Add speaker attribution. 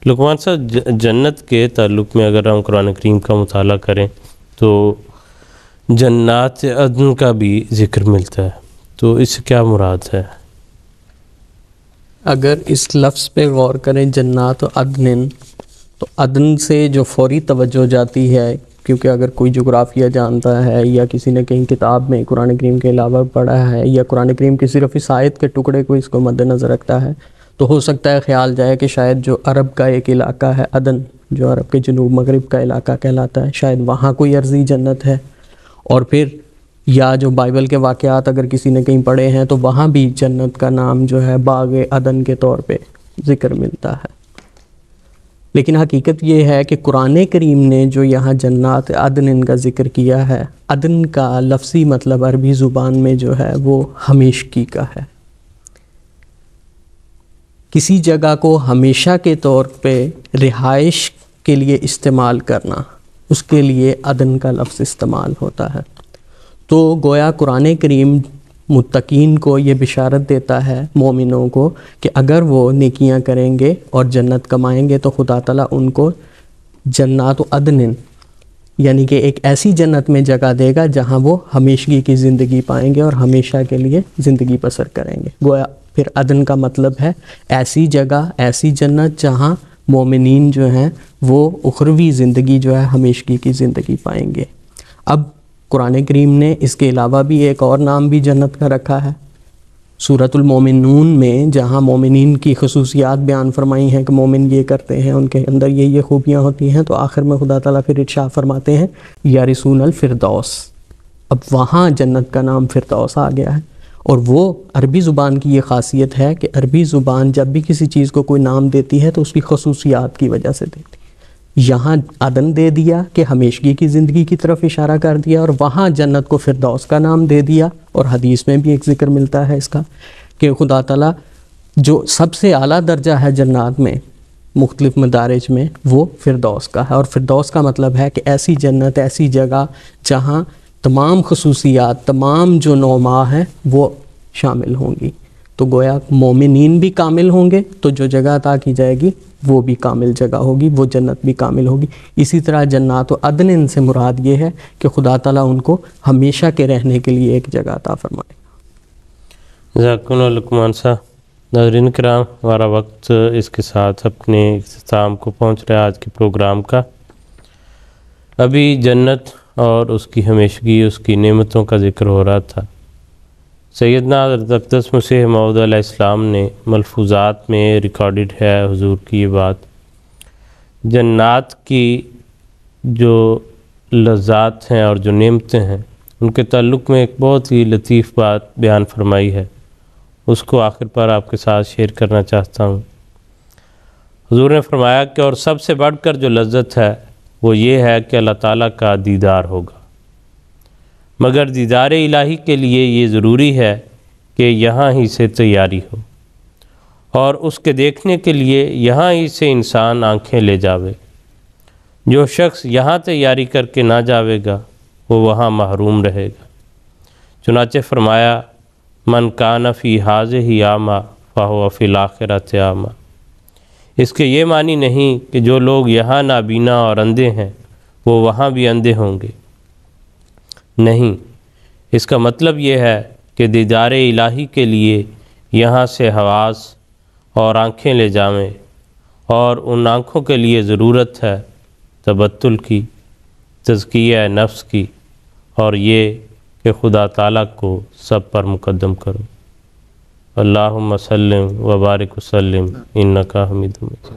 Speaker 1: لقمان صاحب جنت کے تعلق میں اگر ہم قرآن کریم کا مطالعہ کریں تو جنات عدن کا بھی ذکر ملتا ہے، تو اس سے کیا مراد ہے؟
Speaker 2: اگر اس لفظ پہ غور کریں جنات عدن، تو عدن سے جو فوری توجہ جاتی ہے، کیونکہ اگر کوئی جغرافیہ جانتا ہے یا کسی نے کہیں کتاب میں قرآن کریم کے علاوہ پڑھا ہے یا قرآن کریم کی صرف اس آیت کے ٹکڑے کو اس کو مد نظر رکھتا ہے، تو ہو سکتا ہے خیال جائے کہ شاید جو عرب کا ایک علاقہ ہے عدن، جو عرب کے جنوب مغرب کا علاقہ کہلاتا ہے، شاید وہاں کوئی عرضی جنت ہے۔ اور پھر یا جو بائبل کے واقعات اگر کسی نے کہیں پڑھے ہیں تو وہاں بھی جنت کا نام جو ہے باغ عدن کے طور پہ ذکر ملتا ہے۔ لیکن حقیقت یہ ہے کہ قرآن کریم نے جو یہاں جنات عدن کا ذکر کیا ہے، عدن کا لفظی مطلب عربی زبان میں جو ہے وہ ہمیشگی کا ہے۔ کسی جگہ کو ہمیشہ کے طور پہ رہائش کے لیے استعمال کرنا، اس کے لیے عدن کا لفظ استعمال ہوتا ہے۔ تو گویا قرآن کریم متقین کو یہ بشارت دیتا ہے، مومنوں کو، کہ اگر وہ نیکیاں کریں گے اور جنت کمائیں گے تو خدا تعالیٰ ان کو جنات عدن، یعنی کہ ایک ایسی جنت میں جگہ دے گا جہاں وہ ہمیشگی کی زندگی پائیں گے اور ہمیشہ کے لیے زندگی بسر کریں گے۔ گویا پھر عدن کا مطلب ہے ایسی جگہ، ایسی جنت جہاں مومنین جو ہیں وہ اخروی زندگی جو ہے ہمیشگی کی زندگی پائیں گے۔ اب قرآن کریم نے اس کے علاوہ بھی ایک اور نام بھی جنت کا رکھا ہے۔ سورۃ المومنون میں جہاں مومنین کی خصوصیات بیان فرمائی ہیں کہ مومن یہ کرتے ہیں، ان کے اندر یہ خوبیاں ہوتی ہیں، تو آخر میں خدا تعالیٰ پھر ارشاد فرماتے ہیں یارثون الفردوس۔ اب وہاں جنت کا نام فردوس آ گیا ہے، اور وہ عربی زبان کی یہ خاصیت ہے کہ عربی زبان جب بھی کسی چیز کو کوئی نام دیتی ہے تو اس کی خصوصیات کی وجہ سے دیتی ہے۔ یہاں عدن دے دیا کہ ہمیشگی کی زندگی کی طرف اشارہ کر دیا، اور وہاں جنت کو فردوس کا نام دے دیا، اور حدیث میں بھی ایک ذکر ملتا ہے اس کا کہ خدا تعالیٰ جو سب سے اعلیٰ درجہ ہے جنات میں مختلف مدارج میں وہ فردوس کا ہے، اور فردوس کا مطلب ہے کہ ایسی جنت، ایسی جگہ جہاں تمام خصوصیات، تمام جو نعما ہیں وہ شامل ہوں گی۔ تو گویا مومنین بھی کامل ہوں گے تو جو جگہ عطا کی جائے گی وہ بھی کامل جگہ ہوگی، وہ جنت بھی کامل ہوگی۔ اسی طرح جنات عدن سے مراد یہ ہے کہ خدا تعالیٰ ان کو ہمیشہ کے رہنے کے لیے ایک جگہ عطا فرمائے گا۔
Speaker 1: جزاکم اللہ لقمان صاحب۔ ناظرین کرام، ہمارا وقت اس کے ساتھ اپنے اختتام کو پہنچ رہا ہے آج کے پروگرام کا۔ ابھی جنت اور اس کی ہمیشگی، اس کی نعمتوں کا ذکر ہو رہا تھا۔ سیدنا حضرت اقدس مسیح موعود علیہ السلام نے ملفوظات میں ریکارڈڈ ہے حضور کی یہ بات، جنات کی جو لذات ہیں اور جو نعمتیں ہیں ان کے تعلق میں ایک بہت ہی لطیف بات بیان فرمائی ہے، اس کو آخر پر آپ کے ساتھ شیئر کرنا چاہتا ہوں۔ حضور نے فرمایا کہ اور سب سے بڑھ کر جو لذت ہے وہ یہ ہے کہ اللہ تعالیٰ کا دیدار ہوگا، مگر دیدار الہی کے لیے یہ ضروری ہے کہ یہاں ہی سے تیاری ہو، اور اس کے دیکھنے کے لیے یہاں ہی سے انسان آنکھیں لے جاوے۔ جو شخص یہاں تیاری کر کے نہ جاوے گا وہ وہاں محروم رہے گا۔ چنانچہ فرمایا من کان فی ھذہ اعمیٰ فہو فی الآخرۃ اعمیٰ۔ اس کے یہ معنی نہیں کہ جو لوگ یہاں نابینا اور اندھے ہیں وہ وہاں بھی اندھے ہوں گے، نہیں، اس کا مطلب یہ ہے کہ دیدار الہی کے لیے یہاں سے حواس اور آنکھیں لے جاویں، اور ان آنکھوں کے لیے ضرورت ہے تبتل کی، تزکیہ نفس کی، اور یہ کہ خدا تعالیٰ کو سب پر مقدم کرو۔ اللہم صلی و بارک وسلم انکا حمید مجید۔